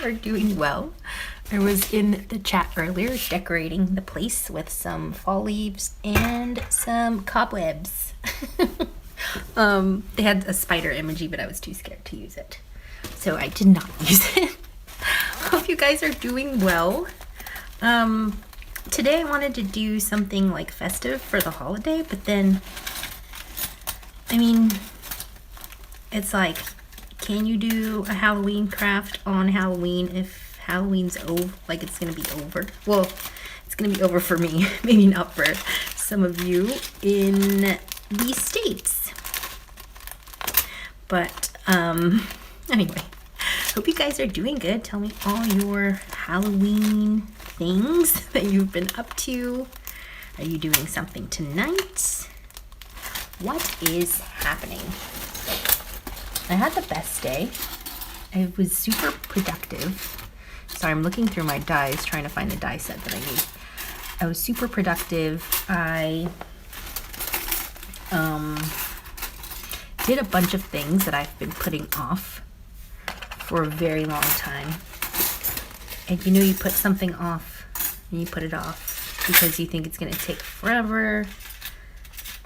are doing well. I was in the chat earlier decorating the place with some fall leaves and some cobwebs. They had a spider emoji, but I was too scared to use it, so I did not use it. Hope you guys are doing well. Today I wanted to do something like festive for the holiday, but then, I mean, it's like, can you do a Halloween craft on Halloween if Halloween's over? Like, it's gonna be over. Well, it's gonna be over for me, maybe not for some of you in the States. But, anyway, hope you guys are doing good. Tell me all your Halloween things that you've been up to. Are you doing something tonight? What is happening? I had the best day. I was super productive. Sorry, I'm looking through my dies trying to find the die set that I need. I was super productive. I did a bunch of things that I've been putting off for a very long time. And you know, you put something off and you put it off because you think it's gonna take forever,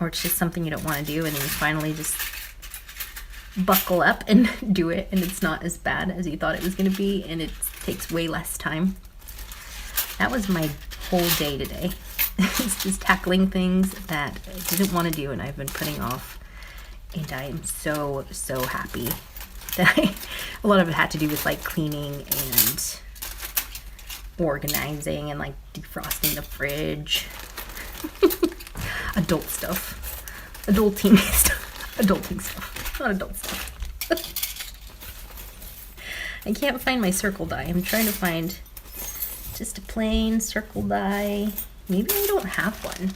or it's just something you don't want to do, and then you finally just buckle up and do it, and it's not as bad as you thought it was going to be, and it takes way less time. That was my whole day today. It's just tackling things that I didn't want to do and I've been putting off, and I am so happy that a lot of it had to do with like cleaning and organizing and like defrosting the fridge. Adulting stuff, not adult stuff. I can't find my circle die. I'm trying to find just a plain circle die. Maybe I don't have one.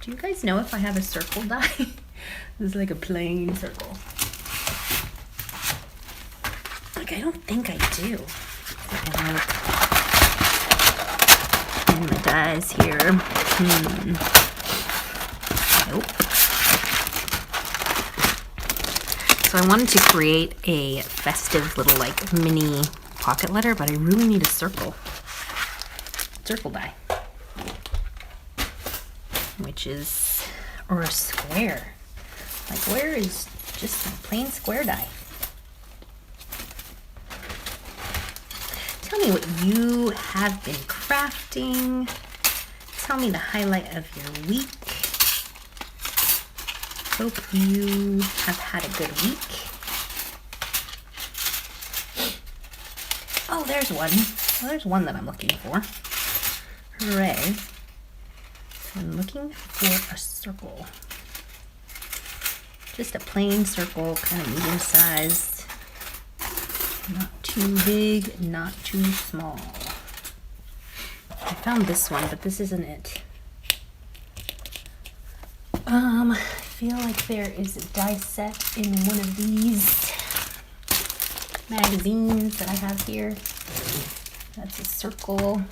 Do you guys know if I have a circle die? This is like a plain circle. Like, I don't think I do. And the dies here. Nope. So I wanted to create a festive little like mini pocket letter, but I really need a circle die, which is, or a square. Like, where is just a plain square die? Tell me what you have been crafting. Tell me the highlight of your week. Hope you have had a good week. Oh, there's one. Well, there's one that I'm looking for. Hooray. I'm looking for a circle. Just a plain circle, kind of medium-sized. Not too big, not too small. I found this one, but this isn't it. I feel like there is a die set in one of these magazines that I have here. That's a circle.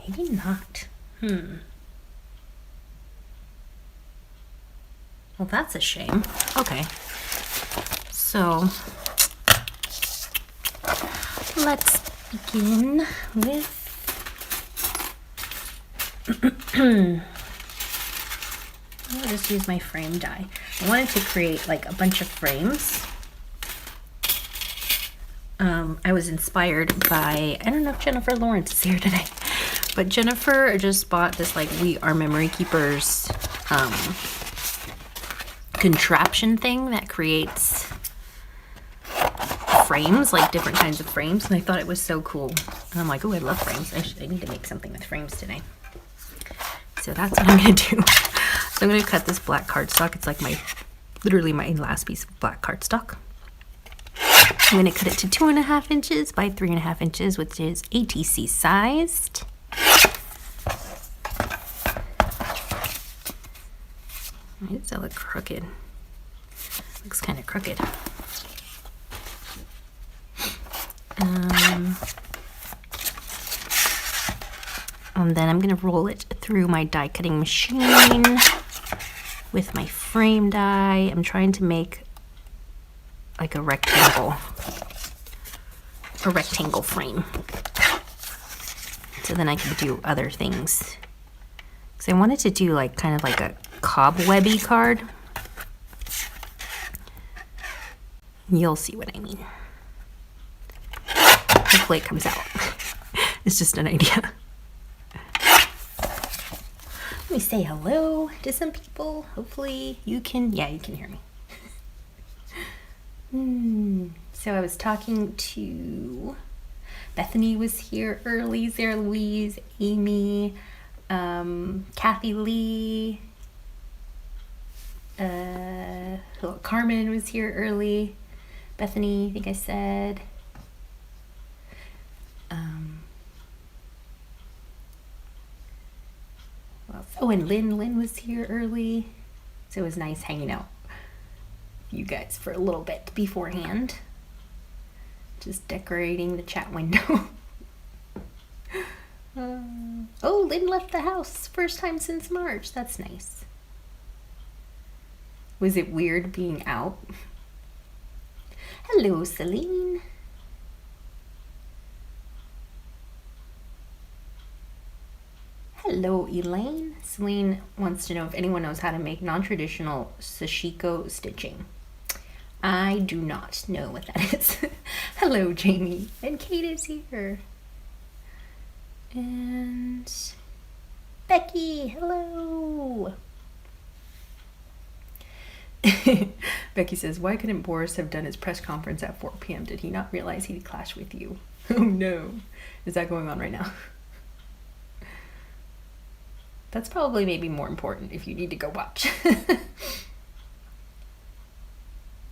Maybe not. Well, that's a shame. Okay. So, let's begin with I'll just use my frame die. I wanted to create like a bunch of frames. I was inspired by, I don't know if Jennifer Lawrence is here today, but Jennifer just bought this like We Are Memory Keepers contraption thing that creates frames, like different kinds of frames, and I thought it was so cool. And I'm like, oh, I love frames. I need to make something with frames today. So that's what I'm gonna do. So I'm gonna cut this black cardstock. It's like literally my last piece of black cardstock. I'm gonna cut it to 2.5 inches by 3.5 inches, which is ATC sized. Why does that look crooked? Looks kind of crooked. And then I'm gonna roll it through my die cutting machine with my frame die. I'm trying to make like a rectangle frame. So then I can do other things. Because I wanted to do like kind of like a cobwebby card. You'll see what I mean. Hopefully it comes out. It's just an idea. Let me say hello to some people. Hopefully you can, yeah, you can hear me. So I was talking to Bethany was here early, Sarah Louise, Amy, Kathy Lee, Carmen was here early. Bethany, I think I said. Oh, and Lynn was here early. So it was nice hanging out with you guys for a little bit beforehand. Just decorating the chat window. Oh, Lynn left the house. First time since March. That's nice. Was it weird being out? Hello, Celine. Hello, Elaine. Celine wants to know if anyone knows how to make non-traditional sashiko stitching. I do not know what that is. Hello, Jamie. And Kate is here. And Becky, hello. Becky says, why couldn't Boris have done his press conference at 4 p.m.? Did he not realize he'd clash with you? Oh no. Is that going on right now? That's probably maybe more important if you need to go watch.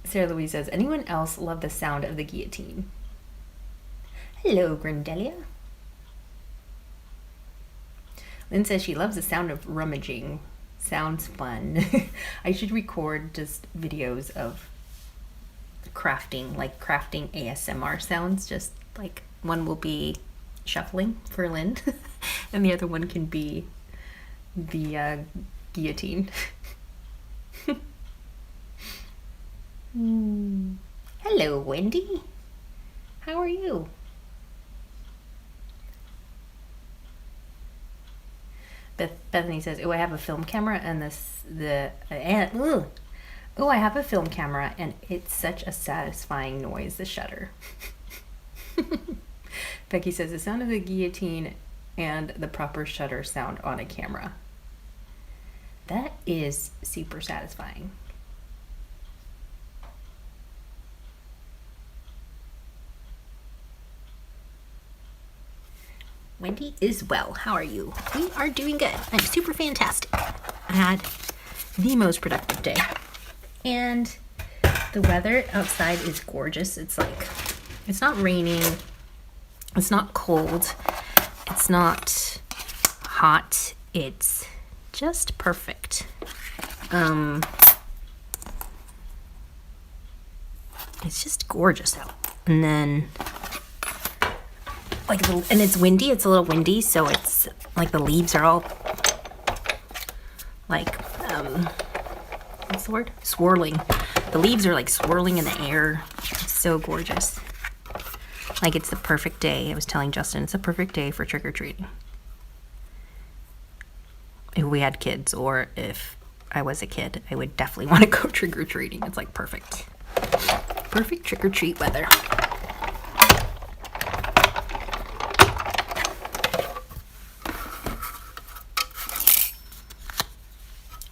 Sarah Louise says, anyone else love the sound of the guillotine? Hello, Grindelia. Lynn says she loves the sound of rummaging. Sounds fun. I should record just videos of crafting, like crafting ASMR sounds. Just like one will be shuffling for Lynn and the other one can be the guillotine. Hello, Wendy. How are you? Bethany says, "Oh, I have a film camera and I have a film camera and it's such a satisfying noise, the shutter." Becky says, "The sound of the guillotine and the proper shutter sound on a camera. That is super satisfying." Wendy is well. How are you? We are doing good. I'm super fantastic. I had the most productive day. And the weather outside is gorgeous. It's like, it's not raining. It's not cold. It's not hot. It's just perfect. It's just gorgeous out. And then like and it's windy. It's a little windy, so it's like the leaves are all like what's the word? Swirling. The leaves are like swirling in the air. It's so gorgeous. Like it's the perfect day. I was telling Justin it's a perfect day for trick-or-treating. If we had kids or if I was a kid, I would definitely want to go trick-or-treating. It's like perfect. Perfect trick-or-treat weather.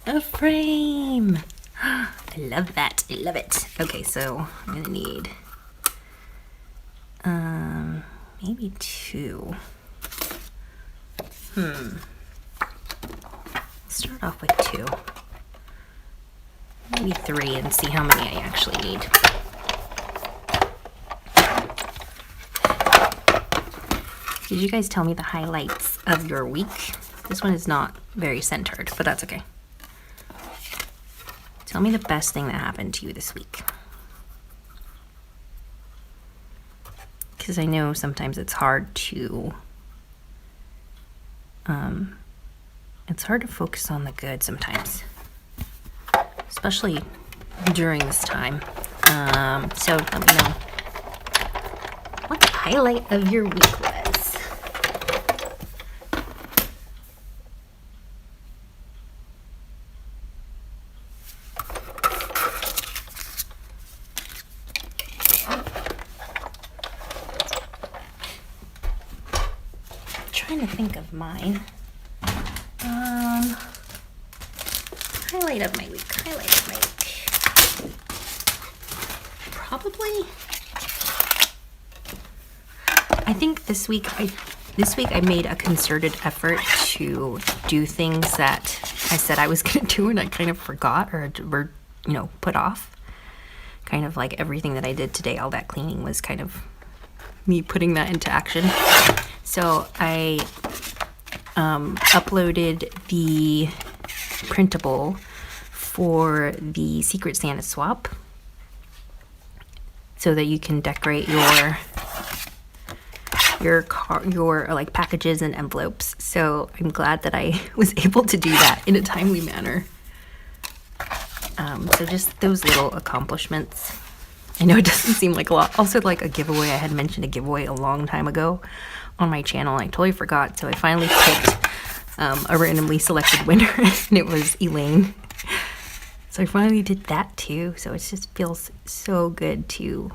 A frame. I love that. I love it. Okay, so I'm gonna need maybe 2. Start off with 2. Maybe 3 and see how many I actually need. Did you guys tell me the highlights of your week? This one is not very centered, but that's okay. Tell me the best thing that happened to you this week. Because I know sometimes it's hard to focus on the good sometimes. especially during this time. So let me know what the highlight of your week was. Trying to think of mine. Highlight of my week. Probably. I think this week I made a concerted effort to do things that I said I was going to do and I kind of forgot or put off. Kind of like everything that I did today, all that cleaning was kind of me putting that into action. So I uploaded the printable for the Secret Santa swap so that you can decorate your like packages and envelopes. So I'm glad that I was able to do that in a timely manner. So just those little accomplishments. I know it doesn't seem like a lot. Also, like a giveaway. I had mentioned a giveaway a long time ago on my channel. I totally forgot. So I finally picked a randomly selected winner, and it was Elaine. So I finally did that too. So it just feels so good to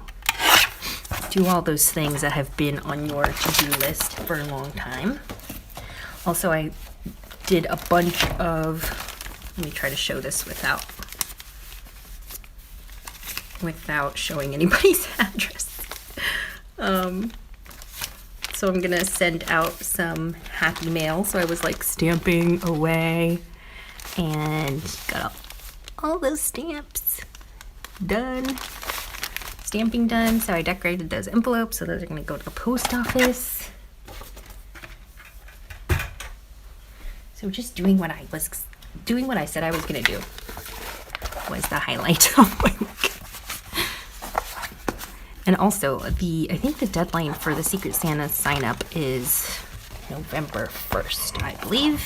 do all those things that have been on your to-do list for a long time. Also, I did a bunch of, let me try to show this without showing anybody's address. So I'm gonna send out some happy mail. So I was like stamping away and got all those stamps done. Stamping done. So I decorated those envelopes. So those are gonna go to the post office. So just doing what I said I was gonna do was the highlight of my week. And also, I think the deadline for the Secret Santa sign up is November 1st, I believe.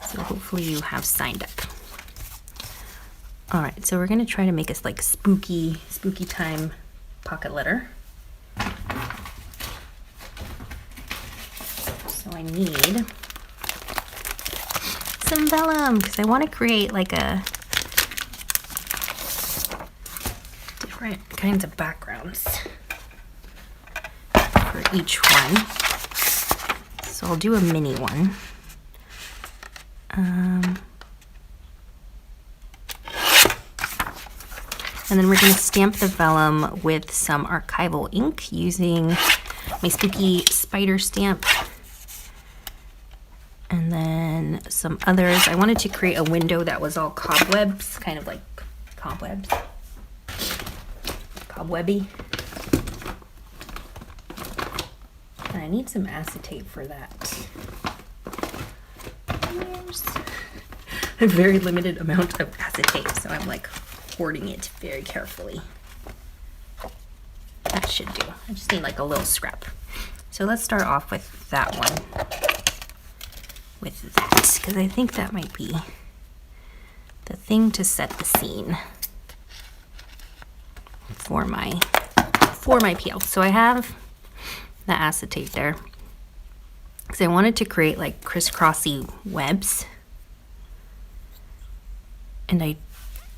So hopefully you have signed up. All right, so we're gonna try to make us like spooky time pocket letter. So I need some vellum because I want to create like a different kinds of backgrounds for each one. So I'll do a mini one. And then we're going to stamp the vellum with some archival ink using my spooky spider stamp. And then some others. I wanted to create a window that was all cobwebs, kind of like cobwebs. Cobwebby. And I need some acetate for that. There's a very limited amount of acetate, so I'm like hoarding it very carefully. That should do. I just need like a little scrap. So let's start off with that one. With that, because I think that might be the thing to set the scene for my PL. So I have the acetate there because I wanted to create like crisscrossy webs, and I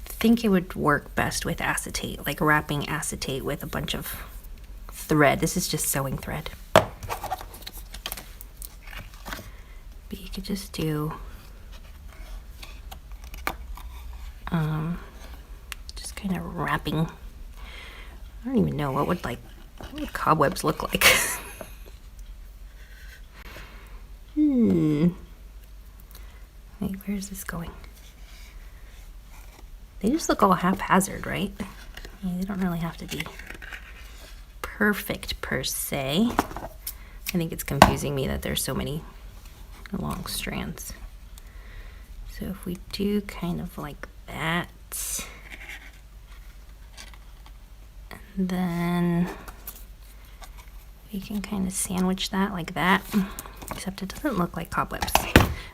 think it would work best with acetate, like wrapping acetate with a bunch of thread. This is just sewing thread. But you could just do just kind of wrapping. I don't even know what would cobwebs look like. Wait, where's this going? They just look all haphazard, right? I mean, they don't really have to be perfect per se. I think it's confusing me that there's so many long strands. So if we do kind of like that, and then we can kind of sandwich that like that, except it doesn't look like cobwebs.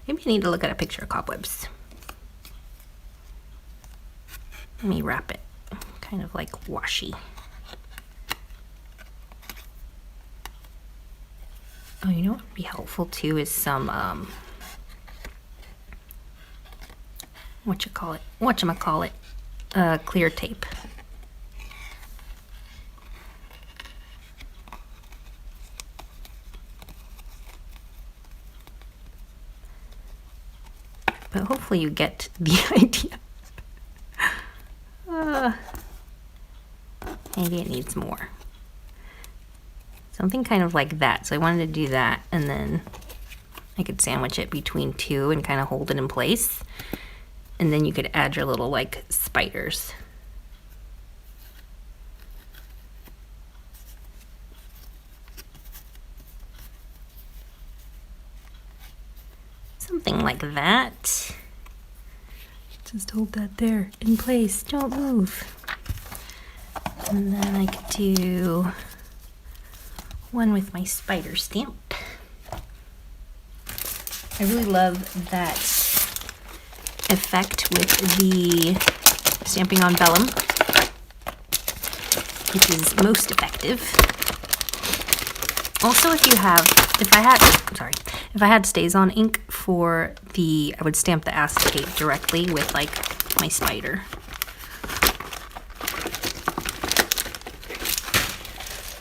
Maybe I need to look at a picture of cobwebs. Let me wrap it kind of like washi. Oh, you know what would be helpful too is some whatchamacallit, clear tape. But hopefully you get the idea. Maybe it needs more. Something kind of like that. So I wanted to do that, and then I could sandwich it between two and kind of hold it in place. And then you could add your little like spiders. Something like that. Just hold that there in place. Don't move. And then I could do one with my spider stamp. I really love that effect with the Stampin' on Vellum, which is most effective. Also, if I had StazOn ink for I would stamp the acetate directly with like my spider.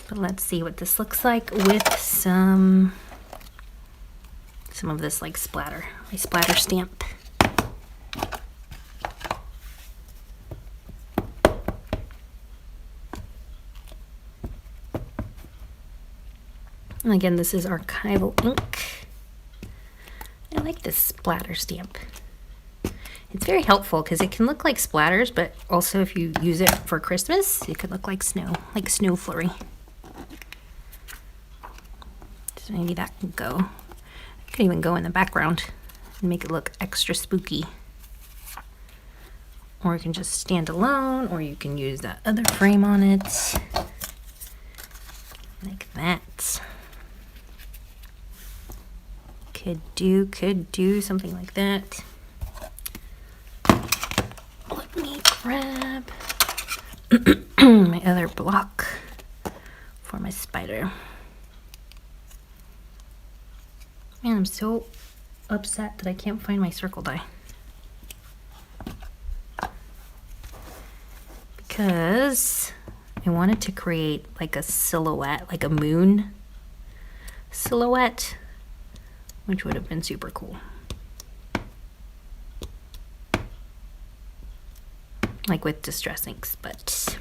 But let's see what this looks like with some of this like splatter, my splatter stamp. And again, this is archival ink. I like this splatter stamp. It's very helpful because it can look like splatters, but also if you use it for Christmas, it could look like snow flurry. So maybe that can go. It could even go in the background and make it look extra spooky. Or it can just stand alone, or you can use that other frame on it. Like that. Could do something like that. Let me grab my other block for my spider. Man, I'm so upset that I can't find my circle die. Because I wanted to create like a silhouette, like a moon silhouette, which would have been super cool. Like with Distress Inks, but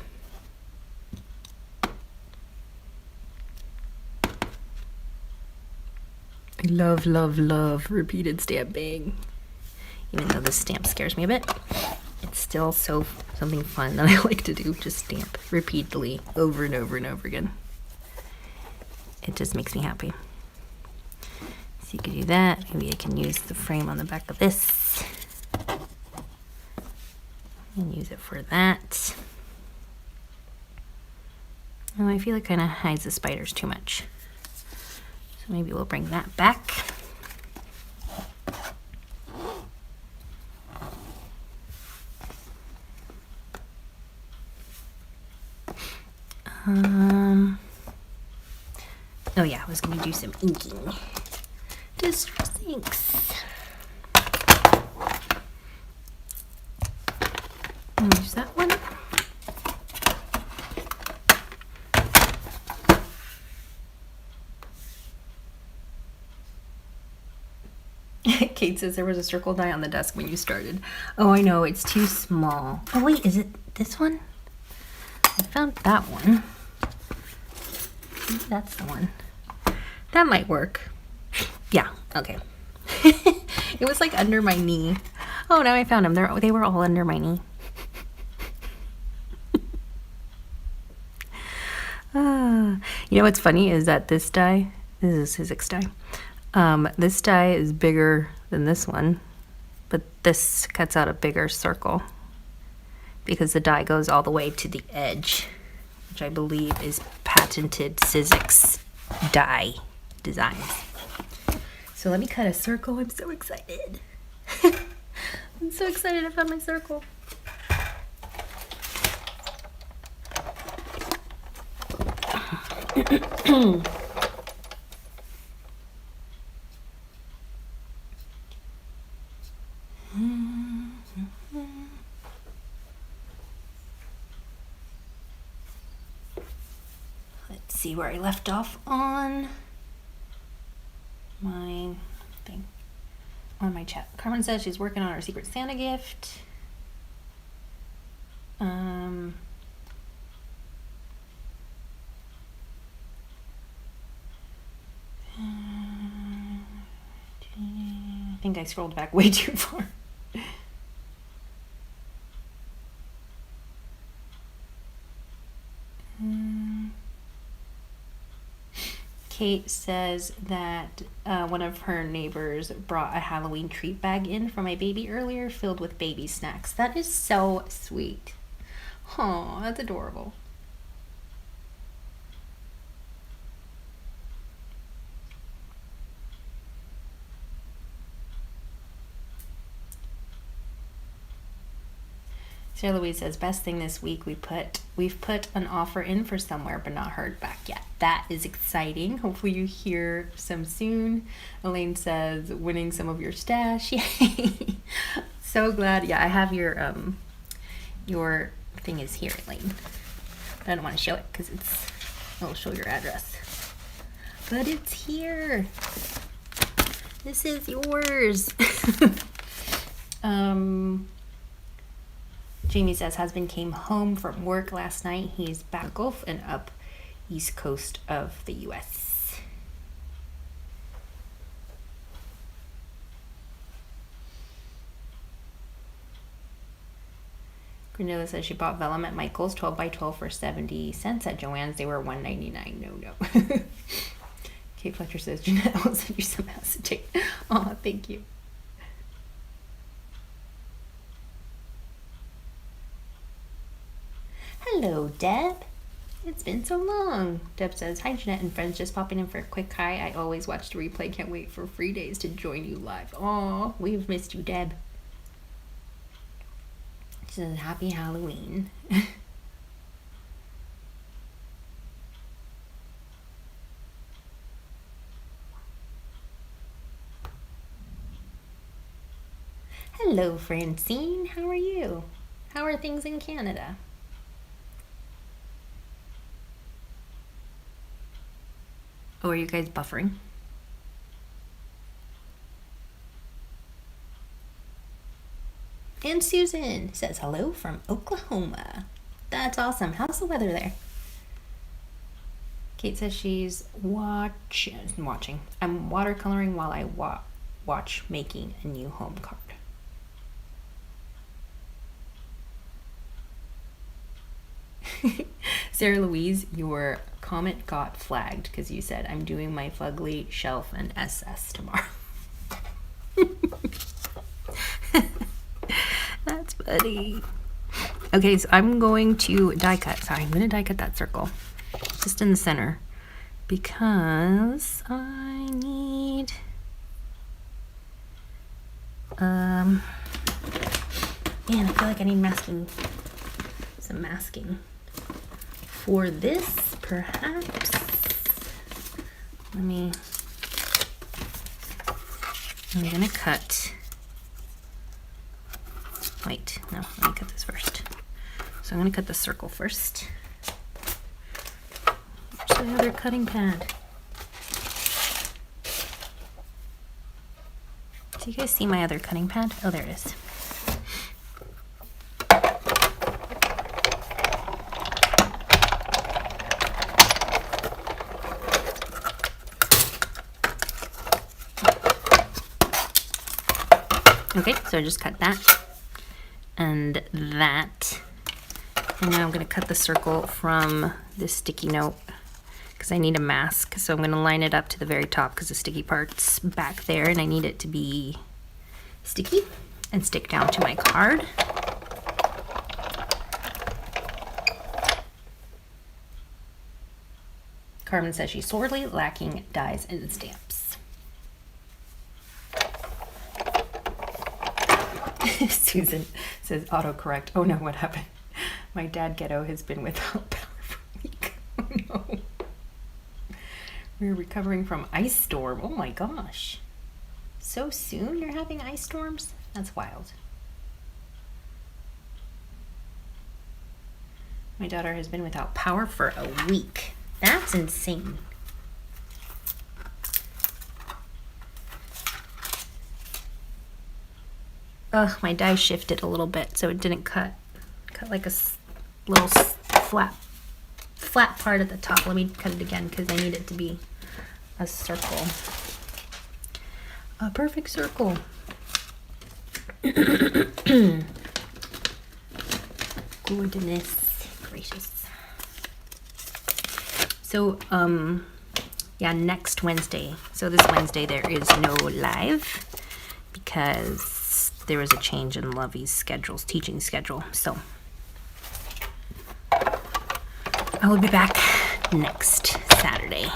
I love repeated stamping. Even though this stamp scares me a bit, it's still something fun that I like to do. Just stamp repeatedly over and over and over again. It just makes me happy. So you could do that. Maybe I can use the frame on the back of this and use it for that. Oh, I feel it kind of hides the spiders too much. So maybe we'll bring that back. Oh yeah, I was gonna do some inking. Distress Inks. Use that one. Kate says there was a circle die on the desk when you started. Oh, I know, it's too small. Oh wait, is it this one? I found that one. That's the one. That might work. Yeah, okay. It was like under my knee. Oh, now I found them. They were all under my knee. You know what's funny is that this die, this is Sizzix die. This die is bigger than this one, but this cuts out a bigger circle because the die goes all the way to the edge, which I believe is patented Sizzix die designs. So let me cut a circle. I'm so excited. I'm so excited I found my circle. Let's see where I left off on my thing, on my chat. Carmen says she's working on her Secret Santa gift. I think I scrolled back way too far. Kate says that one of her neighbors brought a Halloween treat bag in for my baby earlier, filled with baby snacks. That is so sweet. Oh, that's adorable. Sarah Louise says, best thing this week, we've put an offer in for somewhere but not heard back yet. That is exciting. Hopefully you hear some soon. Elaine says, winning some of your stash. Yay. So glad. Yeah, I have your thing is here, Elaine. I don't want to show it because it'll show your address. But it's here. This is yours. Jamie says, husband came home from work last night. He's back Gulf and up east coast of the U.S. Granilla says she bought vellum at Michael's 12 by 12 for 70 cents. At Joann's they were $1.99. No. Kate Fletcher says, Jeanette, I'll send you some acetate. Oh, thank you. Hello, Deb. It's been so long. Deb says, hi, Jeanette and friends. Just popping in for a quick hi. I always watch the replay. Can't wait for free days to join you live. Aw, we've missed you, Deb. She says, happy Halloween. Hello, Francine. How are you? How are things in Canada? Oh, are you guys buffering? And Susan says hello from Oklahoma. That's awesome. How's the weather there? Kate says she's watching. I'm watercoloring while I watch making a new home card. Sarah Louise, your comment got flagged because you said I'm doing my fugly shelf and SS tomorrow. That's funny. Okay, so I'm going to die cut. Sorry, I'm going to die cut that circle just in the center because I need man, I feel like I need some masking for this, perhaps. I'm gonna cut, wait, no, let me cut this first. So I'm gonna cut the circle first. Where's the other cutting pad? Do you guys see my other cutting pad? Oh, there it is. Okay, so I just cut that and that. And now I'm going to cut the circle from this sticky note because I need a mask. So I'm going to line it up to the very top because the sticky part's back there and I need it to be sticky and stick down to my card. Carmen says she's sorely lacking dies and stamps. Susan says autocorrect. Oh no, what happened? My dad ghetto has been without power for a week. Oh no. We're recovering from ice storm. Oh my gosh. So soon you're having ice storms? That's wild. My daughter has been without power for a week. That's insane. Ugh, my die shifted a little bit, so it didn't cut. Cut like a little flat part at the top. Let me cut it again because I need it to be a circle. A perfect circle. Goodness gracious. So, yeah, next Wednesday. So this Wednesday there is no live because there was a change in Lovey's teaching schedule. So I will be back next Saturday.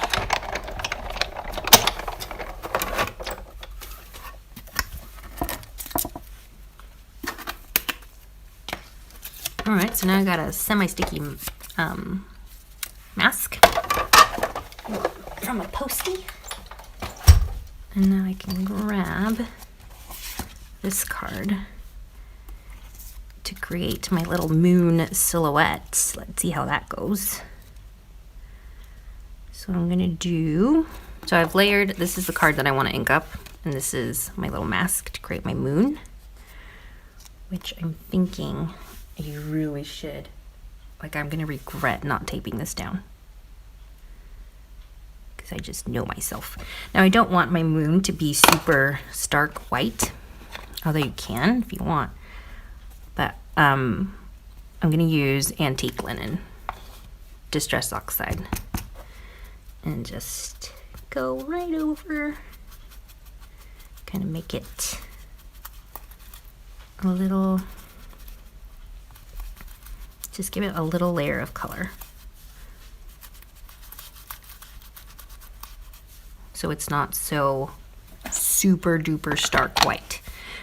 All right, so now I got a semi-sticky mask from a Posty. And now I can grab this card to create my little moon silhouette. Let's see how that goes. So I'm gonna do, so I've layered, this is the card that I want to ink up, and this is my little mask to create my moon, which I'm thinking I really should, like I'm gonna regret not taping this down because I just know myself. Now I don't want my moon to be super stark white, although you can if you want, but I'm gonna use antique linen, Distress Oxide, and just go right over, kind of make it a little, just give it a little layer of color. So it's not so super duper stark white,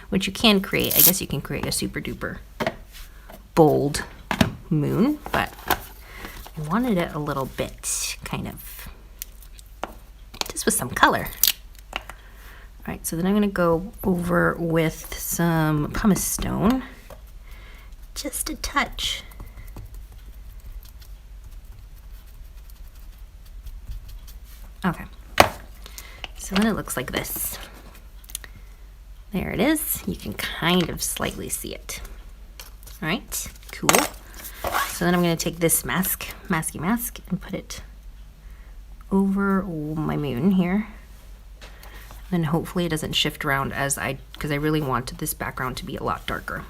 which you can create. I guess you can create a super duper bold moon, but I wanted it a little bit kind of just with some color. All right, so then I'm gonna go over with some pumice stone, just a touch. Okay, so then it looks like this. There it is. You can kind of slightly see it. All right, cool. So then I'm going to take this masky mask, and put it over my moon here. Then hopefully it doesn't shift around because I really wanted this background to be a lot darker.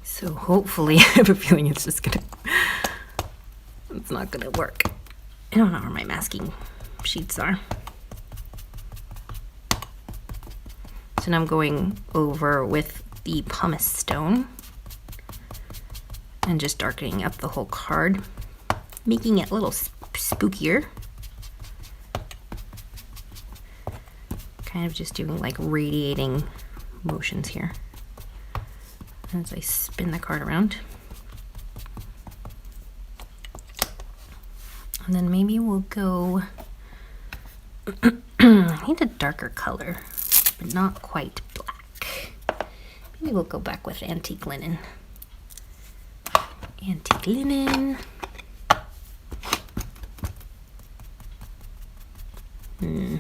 So hopefully, I have a feeling it's not gonna work. I don't know where my masking sheets are. So now I'm going over with the pumice stone and just darkening up the whole card, making it a little spookier. Kind of just doing like radiating motions here as I spin the card around. And then maybe we'll go, I need a darker color, but not quite black. Maybe we'll go back with antique linen. Antique linen. I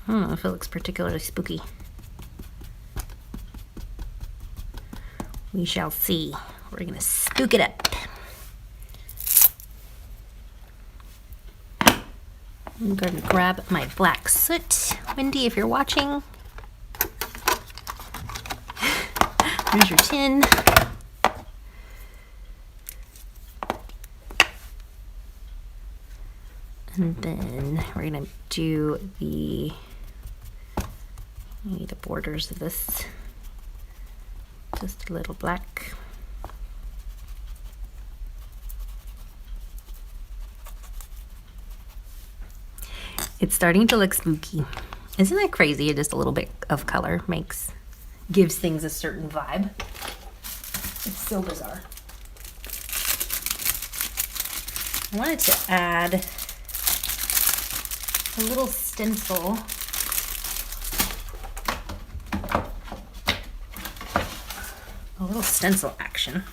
don't know if it looks particularly spooky. We shall see. We're gonna spook it up. I'm going to grab my black soot. Wendy, if you're watching, here's your tin. And then we're going to do the borders of this. Just a little black. It's starting to look spooky. Isn't that crazy? Just a little bit of color gives things a certain vibe. It's so bizarre. I wanted to add a little stencil. A little stencil action.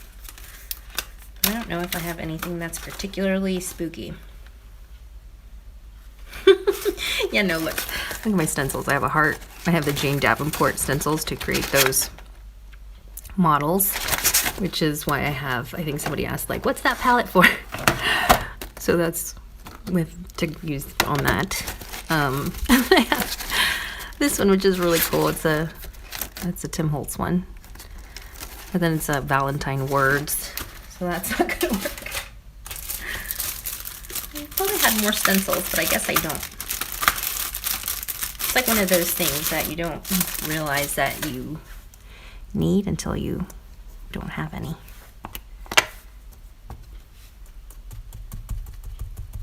I don't know if I have anything that's particularly spooky. Yeah, no, look at my stencils. I have a heart. I have the Jane Davenport stencils to create those models, which is why I think somebody asked, like, what's that palette for? So that's to use on that. I have this one, which is really cool. It's a Tim Holtz one. But then it's a Valentine Words. So that's not gonna work. I probably had more stencils, but I guess I don't. It's like one of those things that you don't realize that you need until you don't have any.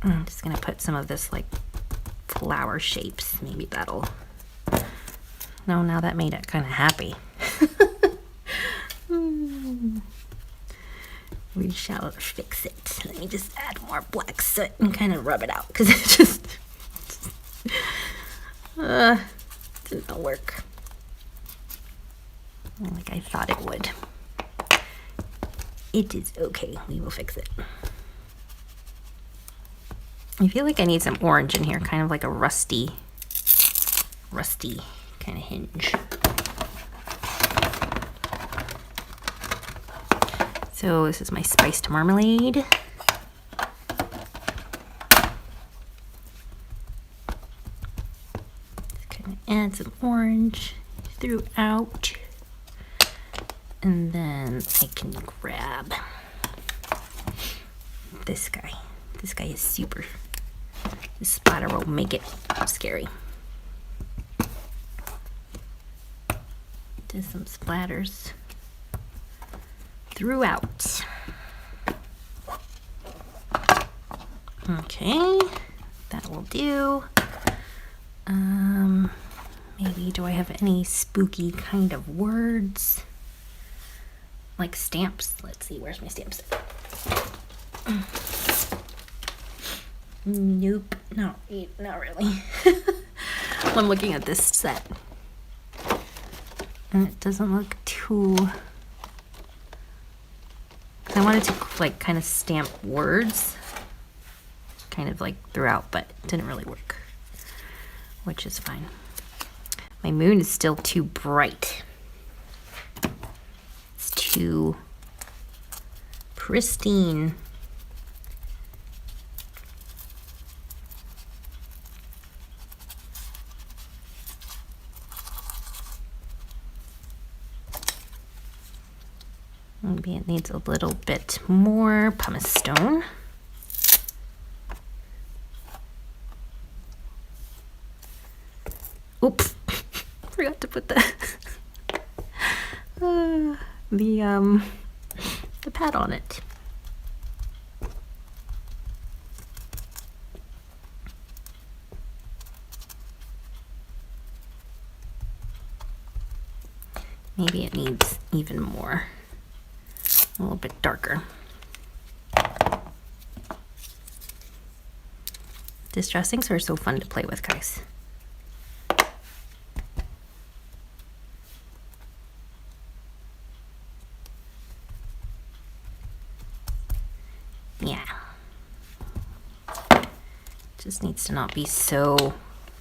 I'm just gonna put some of this like flower shapes. Maybe that'll. No, now that made it kind of happy. We shall fix it. Let me just add more black soot and kind of rub it out because it just did not work like I thought it would. It is okay. We will fix it. I feel like I need some orange in here, kind of like a rusty kind of hinge. So this is my spiced marmalade. Just gonna add some orange throughout. And then I can grab this guy. This guy is super. The splatter will make it scary. Do some splatters throughout. Okay, that will do. Maybe do I have any spooky kind of words? Like stamps? Let's see, where's my stamps? Nope, not really. I'm looking at this set. And it doesn't look too... I wanted to like kind of stamp words kind of like throughout, but it didn't really work, which is fine. My moon is still too bright. It's too pristine. Maybe it needs a little bit more pumice stone. Oops, forgot to put the pad on it. Maybe it needs even more. A little bit darker. Distressings are so fun to play with, guys. Yeah. Just needs to not be so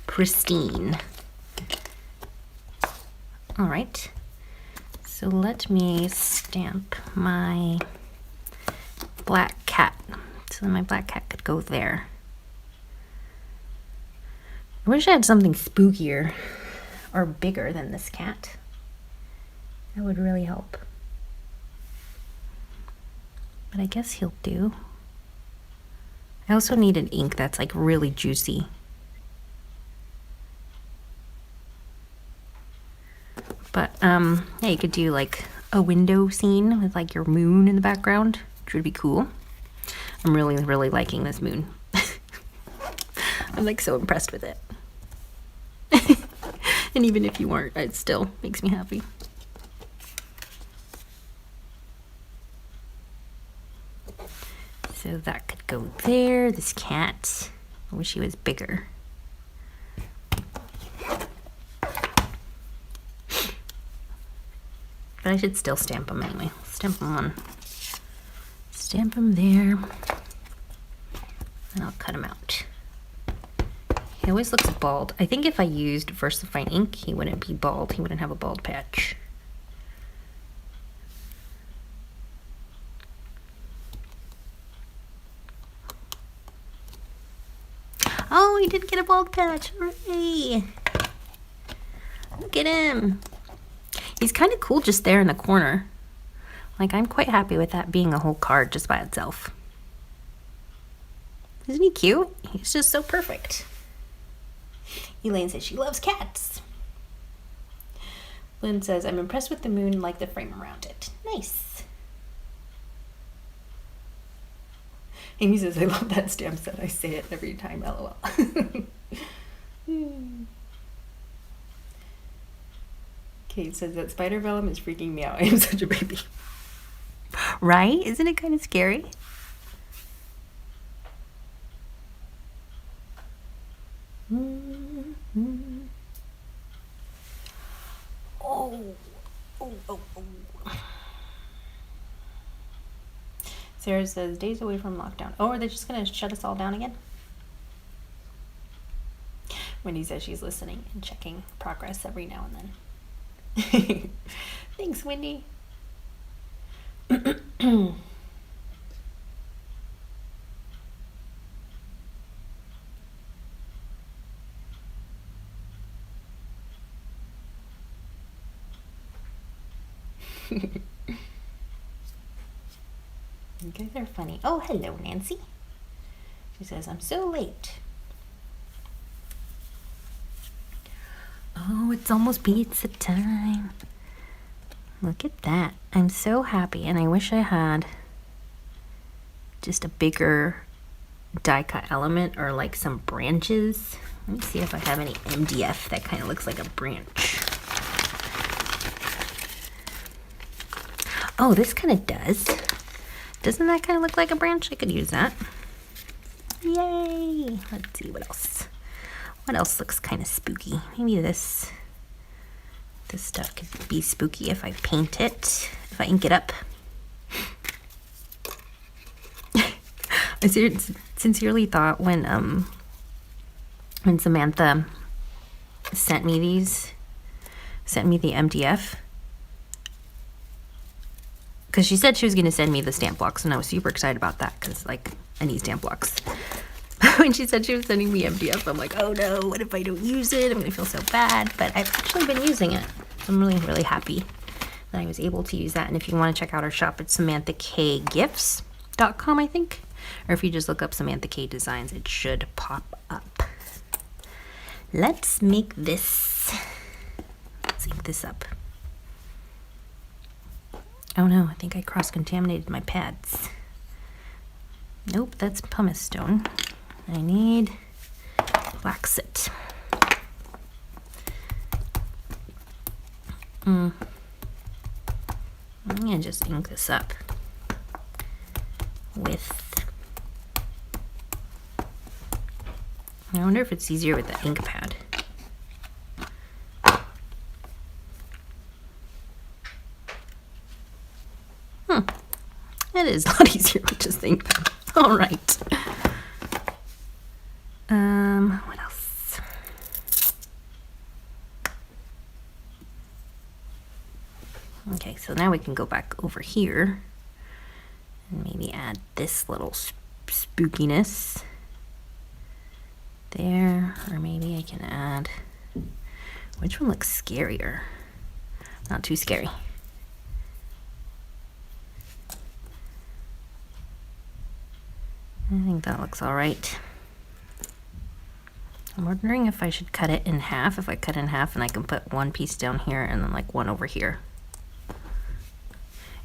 pristine. All right. So let me stamp my black cat. So my black cat could go there. I wish I had something spookier or bigger than this cat. That would really help. But I guess he'll do. I also need an ink that's like really juicy. But yeah, you could do like a window scene with like your moon in the background, which would be cool. I'm really, really liking this moon. I'm like so impressed with it. And even if you aren't, it still makes me happy. So that could go there. This cat, I wish he was bigger. But I should still stamp them anyway. Stamp them on. Stamp them there. And I'll cut him out. He always looks bald. I think if I used VersaFine ink, he wouldn't be bald. He wouldn't have a bald patch. Oh, he did get a bald patch. Hooray! Look at him. He's kind of cool just there in the corner. Like, I'm quite happy with that being a whole card just by itself. Isn't he cute? He's just so perfect. Elaine says she loves cats. Lynn says, I'm impressed with the moon and like the frame around it. Nice. Amy says, I love that stamp set. I say it every time, LOL. Kate says that spider vellum is freaking me out. I am such a baby. Right? Isn't it kind of scary? Oh. Sarah says, days away from lockdown. Oh, are they just going to shut us all down again? Wendy says she's listening and checking progress every now and then. Thanks, Wendy. You guys are funny. Oh, hello, Nancy. She says, I'm so late. Oh, it's almost pizza time. Look at that. I'm so happy, and I wish I had just a bigger die cut element or like some branches. Let me see if I have any MDF that kind of looks like a branch. Oh, this kind of does. Doesn't that kind of look like a branch? I could use that. Yay! Let's see what else. What else looks kind of spooky? Maybe this stuff could be spooky if I paint it, if I ink it up. I sincerely thought when Samantha sent me the MDF, because she said she was going to send me the stamp blocks, and I was super excited about that because, like, I need stamp blocks. When she said she was sending me MDF, I'm like, oh no, what if I don't use it? I'm going to feel so bad. But I've actually been using it. So I'm really, really happy that I was able to use that. And if you want to check out our shop, it's SamanthaKGifts.com, I think. Or if you just look up Samantha K Designs, it should pop up. Let's make this. Let's ink this up. Oh no, I think I cross-contaminated my pads. Nope, that's pumice stone. I need black soot. I'm gonna just ink this up with, I wonder if it's easier with the ink pad. It is a lot easier with just the ink pad. All right. What else? Okay, so now we can go back over here and maybe add this little spookiness there, or maybe I can add, which one looks scarier? Not too scary. I think that looks all right. I'm wondering if I should cut it in half. If I cut it in half and I can put one piece down here and then like one over here.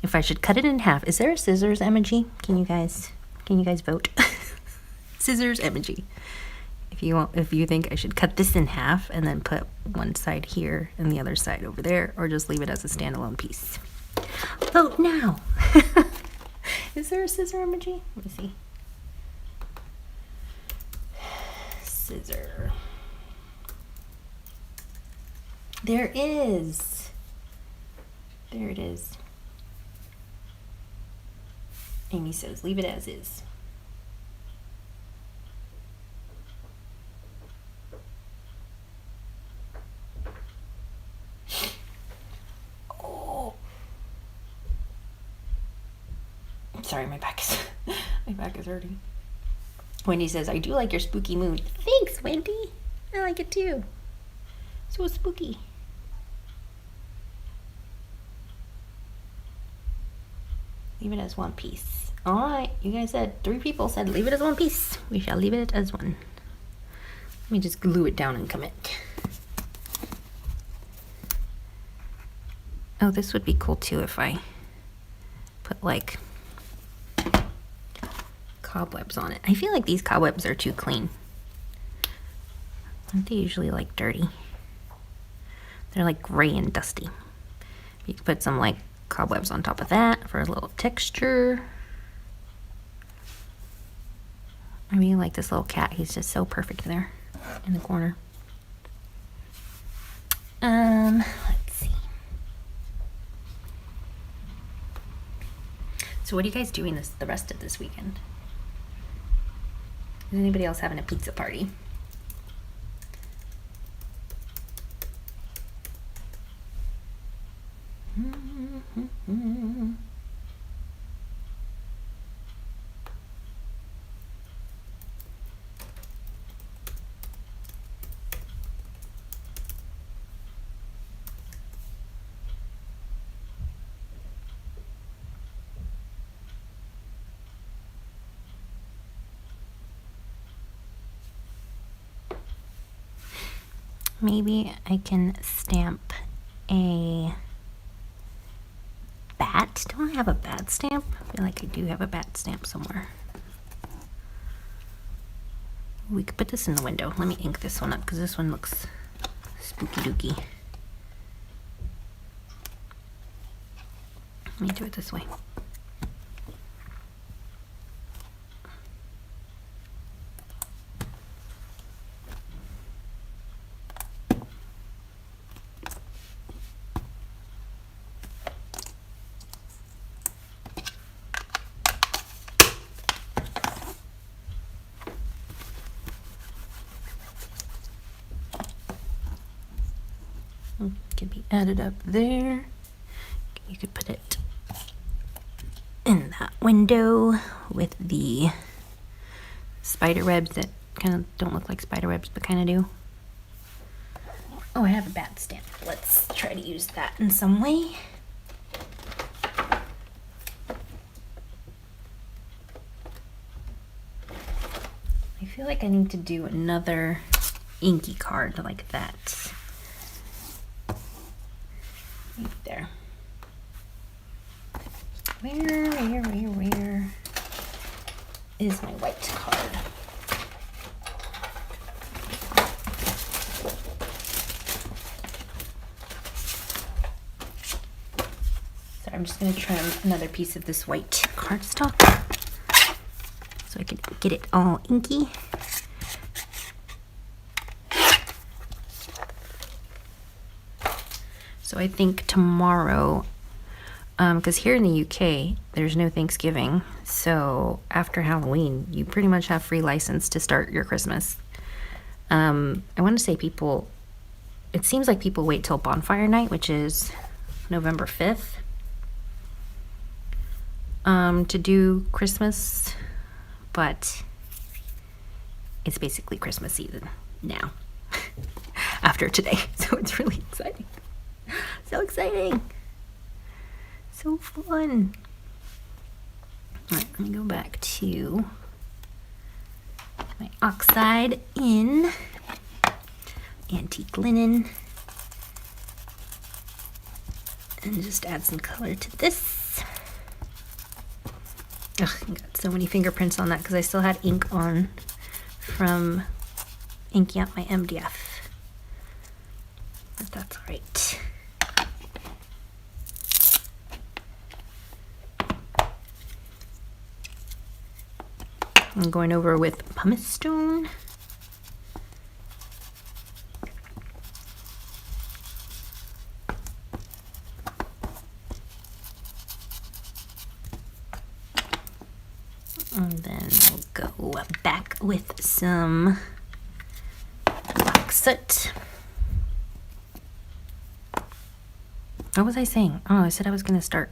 If I should cut it in half. Is there a scissors emoji? Can you guys vote? Scissors emoji. If you think I should cut this in half and then put one side here and the other side over there, or just leave it as a standalone piece. Vote now. Is there a scissor emoji? Let me see. There is. There it is. Amy says, leave it as is. Oh. Sorry, my back is hurting. Wendy says, I do like your spooky mood. Thanks, Wendy. I like it too. So spooky. Leave it as one piece. All right, you guys said, 3 people said leave it as one piece. We shall leave it as one. Let me just glue it down and commit. Oh, this would be cool too if I put like cobwebs on it. I feel like these cobwebs are too clean. Aren't they usually like dirty? They're like gray and dusty. You can put some like cobwebs on top of that for a little texture. I mean, like this little cat, he's just so perfect there in the corner. Let's see. So what are you guys doing the rest of this weekend? Is anybody else having a pizza party? Maybe I can stamp a bat. Don't I have a bat stamp? I feel like I do have a bat stamp somewhere. We could put this in the window. Let me ink this one up because this one looks spooky dooky. Let me do it this way. Can be added up there. You could put it in that window with the spider webs that kind of don't look like spider webs but kind of do. Oh, I have a bat stamp. Let's try to use that in some way. I feel like I need to do another inky card like that. Right there. Where is my white card? So I'm just going to trim another piece of this white cardstock so I can get it all inky. So I think tomorrow, because here in the UK, there's no Thanksgiving. So after Halloween, you pretty much have free license to start your Christmas. I want to say it seems like people wait till bonfire night, which is November 5th, to do Christmas. But it's basically Christmas season now, after today. So it's really exciting. So exciting. So fun. All right, let me go back to my oxide in antique linen and just add some color to this. Ugh, I got so many fingerprints on that because I still had ink on from inking out my MDF. But that's all right. I'm going over with pumice stone. And then we'll go back with some black soot. What was I saying? Oh, I said I was going to start.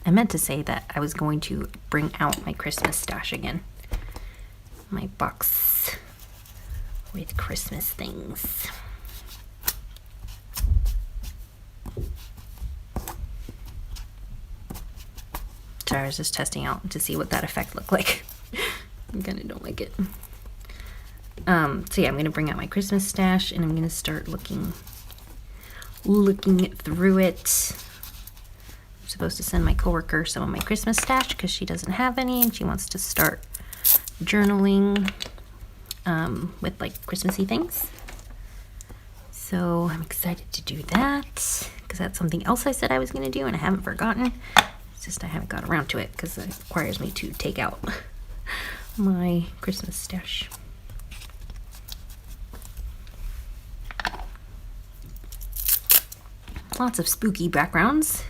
I meant to say that I was going to bring out my Christmas stash again. My box with Christmas things. Sorry, I was just testing out to see what that effect looked like. I kind of don't like it. So yeah, I'm going to bring out my Christmas stash and I'm going to start looking through it. I'm supposed to send my coworker some of my Christmas stash because she doesn't have any and she wants to start journaling with like Christmassy things. So I'm excited to do that because that's something else I said I was going to do and I haven't forgotten. It's just I haven't got around to it because it requires me to take out my Christmas stash. Lots of spooky backgrounds,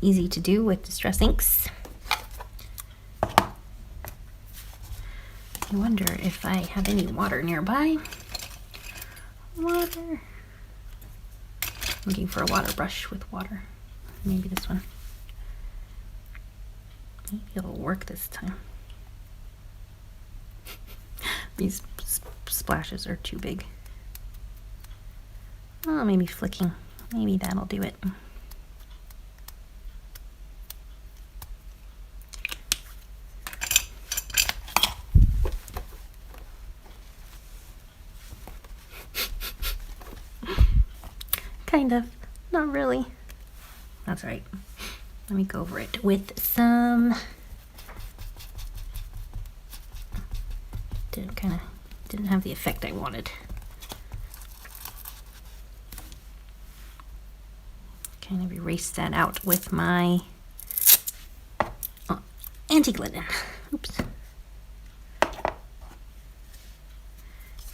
easy to do with Distress Inks. I wonder if I have any water nearby. Water. Looking for a water brush with water. Maybe this one. Maybe it'll work this time. These splashes are too big. Oh, maybe flicking. Maybe that'll do it. Kind of. Not really. That's right. Let me go over it with some... Didn't have the effect I wanted. Kind of erase that out with my anti-glitter. Oops.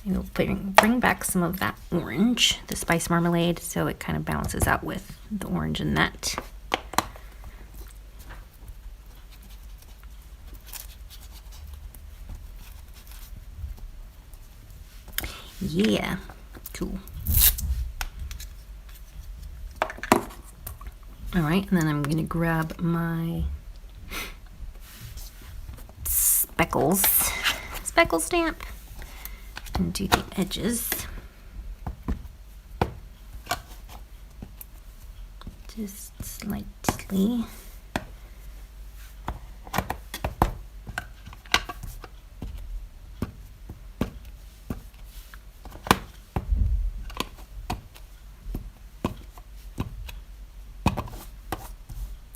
We'll bring back some of that orange, the spice marmalade, so it kind of balances out with the orange in that. Yeah, cool. All right, and then I'm gonna grab my speckle stamp and do the edges. Just slightly.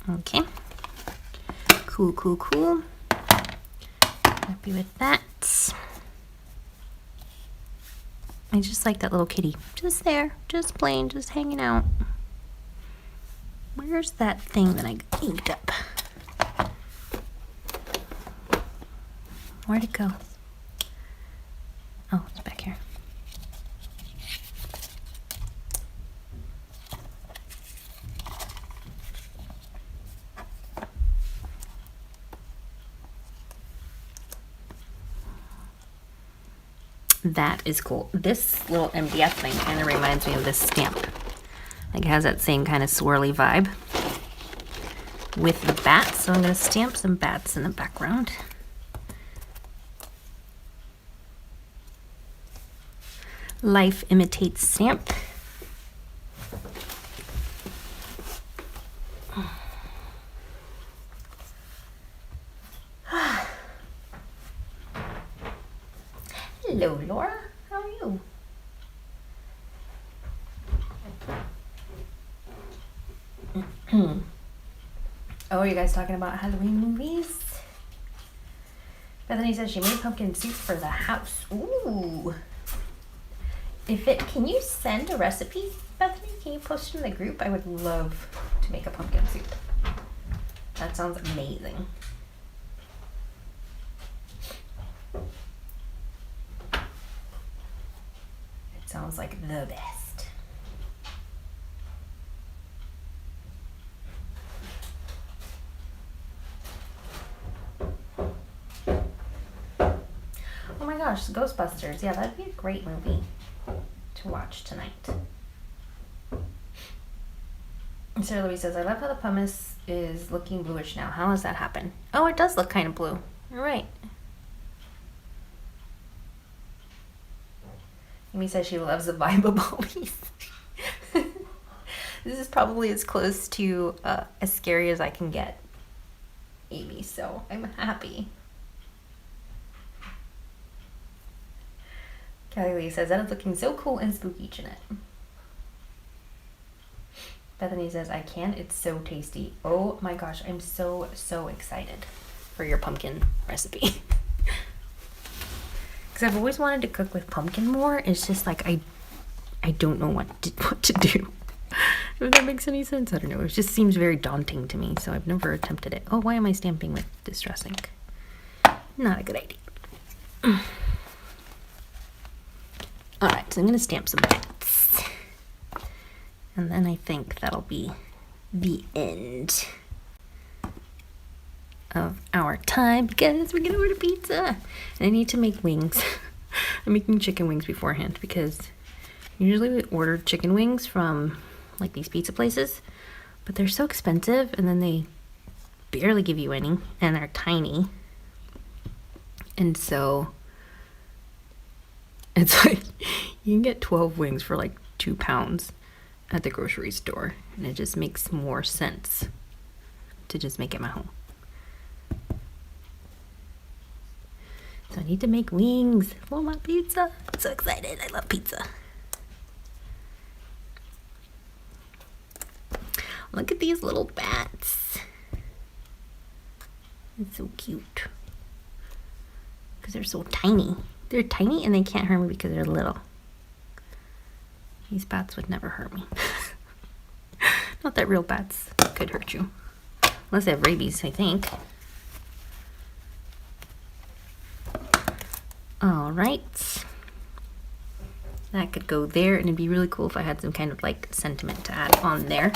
Okay, cool. Happy with that. I just like that little kitty. Just there, just plain, just hanging out. Where's that thing that I inked up? Where'd it go? Oh, it's back here. That is cool. This little MDF thing kind of reminds me of this stamp. Like it has that same kind of swirly vibe with the bats. So I'm going to stamp some bats in the background. Life imitates stamp. Hello, Laura. How are you? Oh, are you guys talking about Halloween movies? Bethany says she made pumpkin soup for the house. Ooh. Can you send a recipe, Bethany? Can you post it in the group? I would love to make a pumpkin soup. That sounds amazing. Sounds like the best. gosh, Ghostbusters. Yeah, that'd be a great movie to watch tonight. And Sarah Louise says, I love how the pumice is looking bluish now. How does that happen? Oh, it does look kind of blue. You're right. Amy says she loves the vibe of Baldies. This is probably as close to as scary as I can get, Amy, so I'm happy. Kelly Lee says, that is looking so cool and spooky, Jeanette. Bethany says, I can. It's so tasty. Oh my gosh, I'm so excited for your pumpkin recipe. Because I've always wanted to cook with pumpkin more. It's just like I don't know what to do. If that makes any sense, I don't know. It just seems very daunting to me, so I've never attempted it. Oh, why am I stamping with Distress ink? Not a good idea. Alright, so I'm going to stamp some bats. And then I think that'll be the end of our time because we're going to order pizza. And I need to make wings. I'm making chicken wings beforehand because usually we order chicken wings from like these pizza places, but they're so expensive and then they barely give you any and they're tiny. And so it's like you can get 12 wings for like £2 at the grocery store, and it just makes more sense to just make it at home. So I need to make wings for my pizza. I'm so excited. I love pizza. Look at these little bats. It's so cute. Because they're so tiny. They're tiny and they can't hurt me because they're little. These bats would never hurt me. Not that real bats could hurt you. Unless they have rabies, I think. Alright. That could go there, and it'd be really cool if I had some kind of like sentiment to add on there.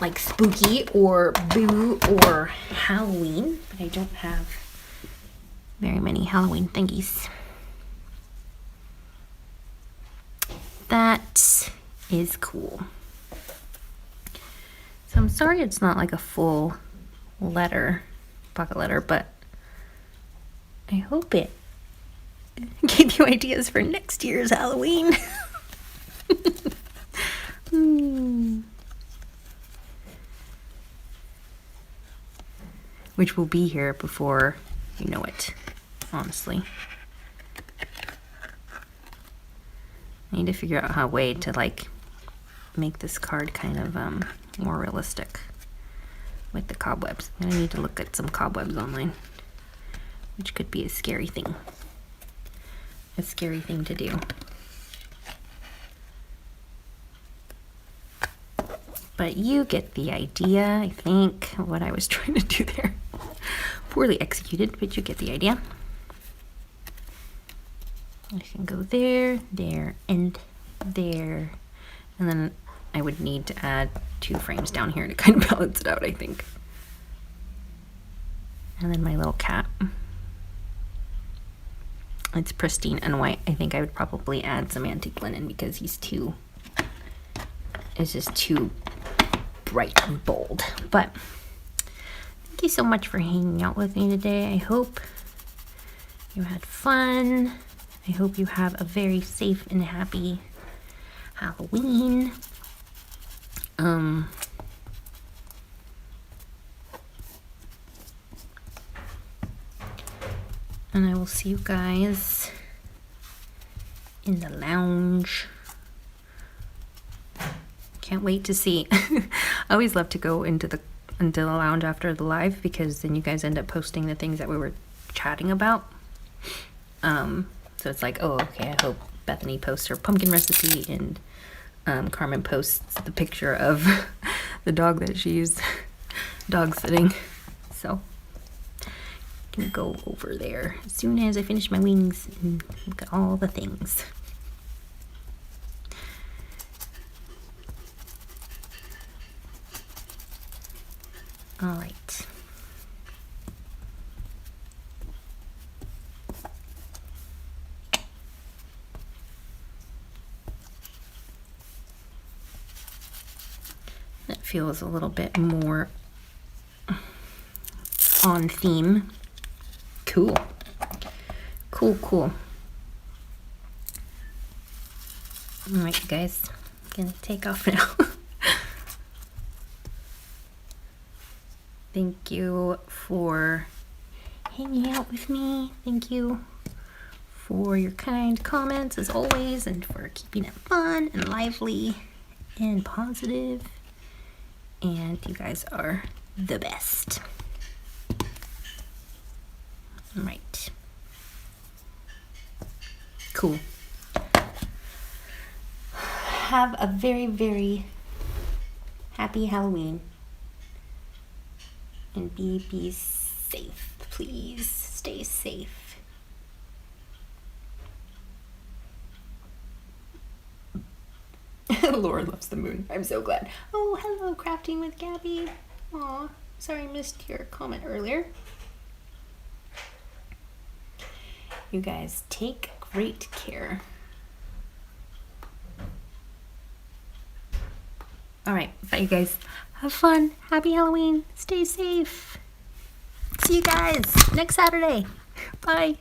Like spooky or boo or Halloween. But I don't have very many Halloween thingies. That is cool. So I'm sorry it's not like a full letter, pocket letter, but I hope it gave you ideas for next year's Halloween. Which will be here before you know it, honestly. I need to figure out a way to like make this card kind of more realistic with the cobwebs. I'm gonna need to look at some cobwebs online, which could be a scary thing. A scary thing to do. But you get the idea, I think, of what I was trying to do there. Poorly executed, but you get the idea. I can go there, there, and there. And then I would need to add 2 frames down here to kind of balance it out, I think. And then my little cat. It's pristine and white. I think I would probably add some antique linen because he's it's just too bright and bold. But thank you so much for hanging out with me today. I hope you had fun. I hope you have a very safe and happy Halloween. And I will see you guys in the lounge. Can't wait to see. I always love to go into the lounge after the live because then you guys end up posting the things that we were chatting about. So it's like, oh, okay, I hope Bethany posts her pumpkin recipe and Carmen posts the picture of the dog that she's dog sitting. So I can go over there as soon as I finish my wings and look at all the things. All right. feels a little bit more on theme. Cool. Cool, cool. All right, you guys, I'm gonna take off now. Thank you for hanging out with me. Thank you for your kind comments as always, and for keeping it fun and lively and positive. And you guys are the best. All right. Cool. Have a very, very happy Halloween. And be safe, please. Stay safe. Laura loves the moon. I'm so glad. Oh, hello, Crafting with Gabby. Aw, sorry I missed your comment earlier. You guys take great care. All right, bye, you guys. Have fun. Happy Halloween. Stay safe. See you guys next Saturday. Bye.